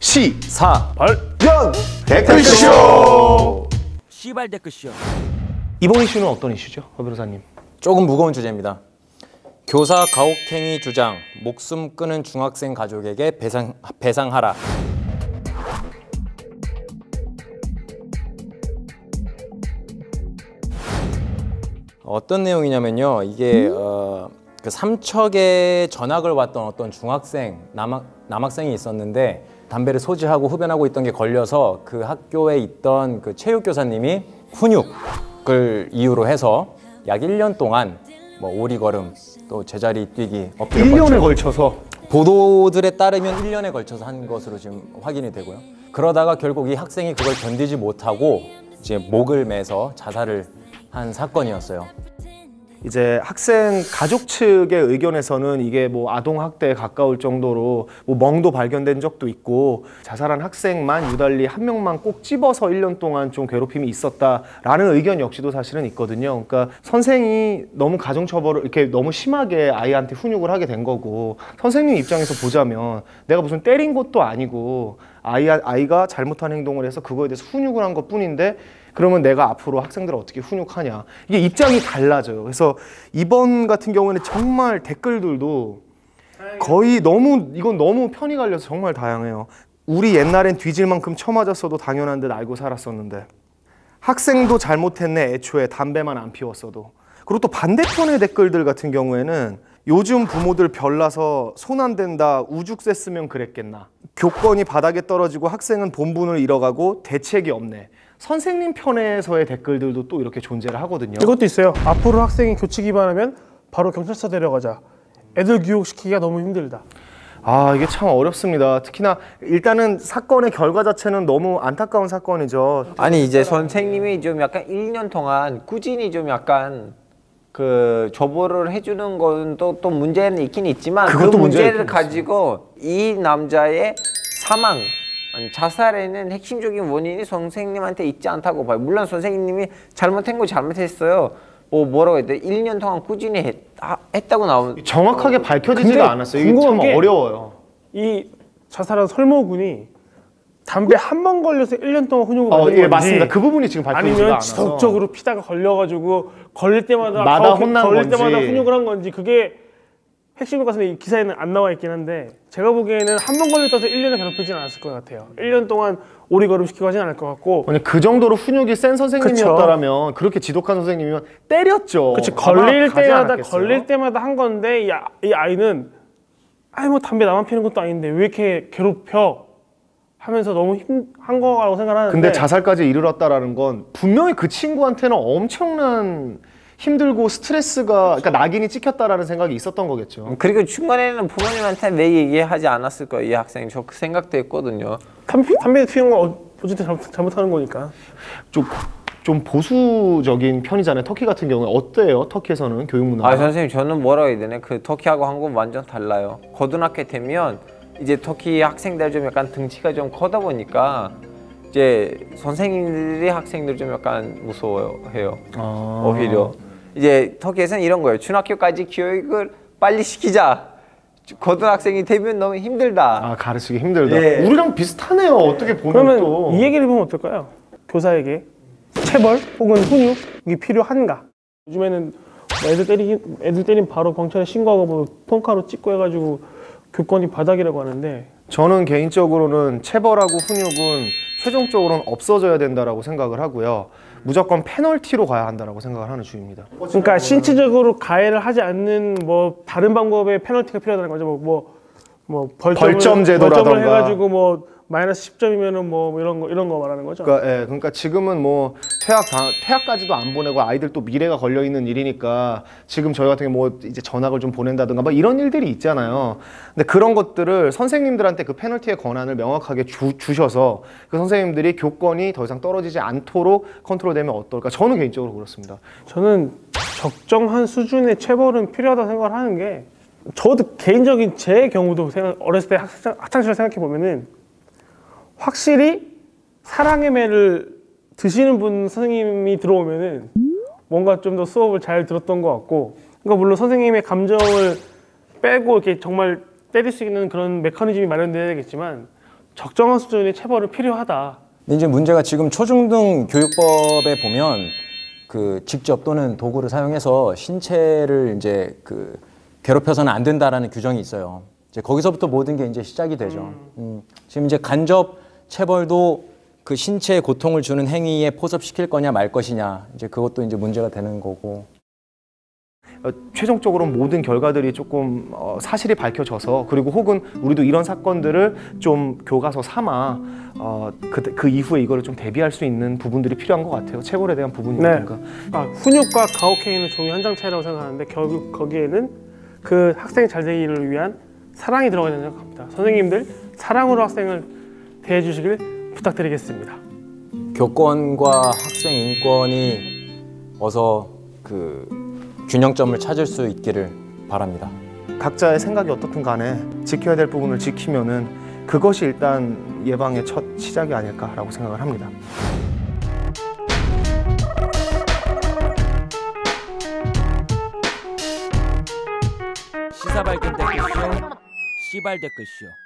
시사발견 댓글쇼! 시발 댓글쇼. 이번 이슈는 어떤 이슈죠, 허 변호사님? 조금 무거운 주제입니다. 교사 가혹행위 주장, 목숨 끊은 중학생 가족에게 배상하라. 어떤 내용이냐면요, 이게 그 삼척에 전학을 왔던 어떤 중학생, 남학생이 있었는데 담배를 소지하고 흡연하고 있던 게 걸려서 그 학교에 있던 그 체육교사님이 훈육을 이유로 해서 약 1년 동안 뭐 오리걸음, 또 제자리 뛰기, 엎드려 1년에 걸쳐서? 보도들에 따르면 1년에 걸쳐서 한 것으로 지금 확인이 되고요. 그러다가 결국 이 학생이 그걸 견디지 못하고 이제 목을 매서 자살을 한 사건이었어요. 이제 학생 가족 측의 의견에서는 이게 뭐 아동학대에 가까울 정도로 뭐 멍도 발견된 적도 있고 자살한 학생만 유달리 한 명만 꼭 집어서 1년 동안 좀 괴롭힘이 있었다라는 의견 역시도 사실은 있거든요. 그러니까 선생이 너무 가정처벌을 이렇게 너무 심하게 아이한테 훈육을 하게 된 거고, 선생님 입장에서 보자면 내가 무슨 때린 것도 아니고 아이가 잘못한 행동을 해서 그거에 대해서 훈육을 한 것뿐인데 그러면 내가 앞으로 학생들을 어떻게 훈육하냐, 이게 입장이 달라져요. 그래서 이번 같은 경우에는 정말 댓글들도 거의 이건 너무 편이 갈려서 정말 다양해요. 우리 옛날엔 뒤질 만큼 쳐맞았어도 당연한 듯 알고 살았었는데, 학생도 잘못했네 애초에 담배만 안 피웠어도. 그리고 또 반대편의 댓글들 같은 경우에는 요즘 부모들 별나서 손 안 댄다, 우죽 셌으면 그랬겠나, 교권이 바닥에 떨어지고 학생은 본분을 잃어가고 대책이 없네. 선생님 편에서의 댓글들도 또 이렇게 존재를 하거든요. 이것도 있어요. 앞으로 학생이 교칙 위반하면 바로 경찰서 데려가자. 애들 교육시키기가 너무 힘들다. 아, 이게 참 어렵습니다. 특히나 일단은 사건의 결과 자체는 너무 안타까운 사건이죠. 아니 이제 선생님이 좀 약간 1년 동안 꾸준히 좀 약간 그 조보를 해주는 건 또 문제는 있긴 있지만 그 문제를 가지고 이 남자의 사망, 자살에는 핵심적인 원인이 선생님한테 있지 않다고 봐요. 물론 선생님이 잘못한 거 잘못했어요. 뭐라고 해야 돼? 1년 동안 꾸준히 했다고 나오는. 정확하게 밝혀지지가 않았어요. 이게 참 어려워요. 이 자살한 설모군이 담배 한 번 걸려서 1년 동안 훈육을 받는 건지, 예, 맞습니다. 그 부분이 지금 밝혀지지가 아니면 않아서 지속적으로 피다가 걸려가지고 걸릴 때마다 훈육을 한 건지, 그게 핵심인 것 같은데 이 기사에는 안 나와 있긴 한데, 제가 보기에는 한 번 걸렸다고 1년을 괴롭히지는 않았을 것 같아요. 1년 동안 오리걸음 시키고 하진 않을 것 같고. 그 정도로 훈육이 센 선생님이었다면, 그렇게 지독한 선생님이면 때렸죠. 그렇지, 걸릴 때마다 한 건데 이 아이는 뭐 담배 나만 피는 것도 아닌데 왜 이렇게 괴롭혀 하면서 너무 한 거라고 생각하는데, 근데 자살까지 이르렀다라는 건 분명히 그 친구한테는 엄청난 힘들고 스트레스가, 그러니까 낙인이 찍혔다라는 생각이 있었던 거겠죠. 그리고 중간에는 부모님한테 왜 얘기하지 않았을 거예요, 이 학생이. 저 그 생각도 했거든요. 담배 피우는 건 어쨌든 잘못하는 거니까. 좀 보수적인 편이잖아요. 터키 같은 경우에 어때요? 터키에서는 교육 문화가? 선생님, 저는 뭐라고 해야 되나, 그 터키하고 한국은 완전 달라요. 고등학교 되면 이제 터키 학생들 좀 약간 등치가 좀 커다 보니까 이제 선생님들이 학생들 좀 약간 무서워해요. 오히려 이제 터키에서는 이런 거예요. 중학교까지 교육을 빨리 시키자. 고등학생이 되면 너무 힘들다. 가르치기 힘들다. 예. 우리랑 비슷하네요. 어떻게 보면. 그러면 또 이 얘기를 보면 어떨까요? 교사에게 체벌 혹은 훈육이 필요한가? 요즘에는 애들 때리면 바로 경찰에 신고하고 뭐 폰카로 찍고 해가지고 교권이 바닥이라고 하는데, 저는 개인적으로는 체벌하고 훈육은 최종적으로는 없어져야 된다라고 생각을 하고요. 무조건 페널티로 가야 한다라고 생각을 하는 주의입니다. 그러니까 신체적으로 가해를 하지 않는 뭐 다른 방법의 페널티가 필요하다는 거죠. 벌점 제도라던가. 벌점을 해가지고 뭐 마이너스 10점이면은 뭐 이런 거 말하는 거죠. 그러니까 지금은 뭐 퇴학까지도 안 보내고 아이들 또 미래가 걸려 있는 일이니까 지금 저희 같은 경우 뭐 이제 전학을 좀 보낸다든가 뭐 이런 일들이 있잖아요. 근데 그런 것들을 선생님들한테 그 페널티의 권한을 명확하게 주셔서 그 선생님들이 교권이 더 이상 떨어지지 않도록 컨트롤되면 어떨까? 저는 개인적으로 그렇습니다. 저는 적정한 수준의 체벌은 필요하다고 생각을 하는 게, 저도 개인적인 제 경우도 어렸을 때 학창시절 생각해 보면은 확실히 사랑의 매를 드시는 분 선생님이 들어오면은 뭔가 좀 더 수업을 잘 들었던 것 같고, 그러니까 물론 선생님의 감정을 빼고 이렇게 정말 때릴 수 있는 그런 메커니즘이 마련돼야 되겠지만, 적정한 수준의 체벌은 필요하다. 근데 이제 문제가 지금 초중등 교육법에 보면 그 직접 또는 도구를 사용해서 신체를 이제 그 괴롭혀서는 안 된다라는 규정이 있어요. 이제 거기서부터 모든 게 이제 시작이 되죠. 지금 이제 간접 체벌도 그 신체에 고통을 주는 행위에 포섭시킬 거냐 말 것이냐, 이제 그것도 이제 문제가 되는 거고. 최종적으로 모든 결과들이 조금 사실이 밝혀져서, 그리고 혹은 우리도 이런 사건들을 좀 교과서 삼아 그 이후에 이거를 좀 대비할 수 있는 부분들이 필요한 것 같아요. 체벌에 대한 부분이라든가. 훈육과 가혹행위는 종이 한 장 차이라고 생각하는데 결국 거기에는 그 학생의 잘 되기를 위한 사랑이 들어가야 된다고 생각합니다. 선생님들 사랑으로 학생을 대해 주시길 부탁드리겠습니다. 교권과 학생 인권이 어서 그 균형점을 찾을 수 있기를 바랍니다. 각자의 생각이 어떻든 간에 지켜야 될 부분을 지키면은 그것이 일단 예방의 첫 시작이 아닐까라고 생각을 합니다. 시사발견 댓글쇼, 시발 댓글쇼.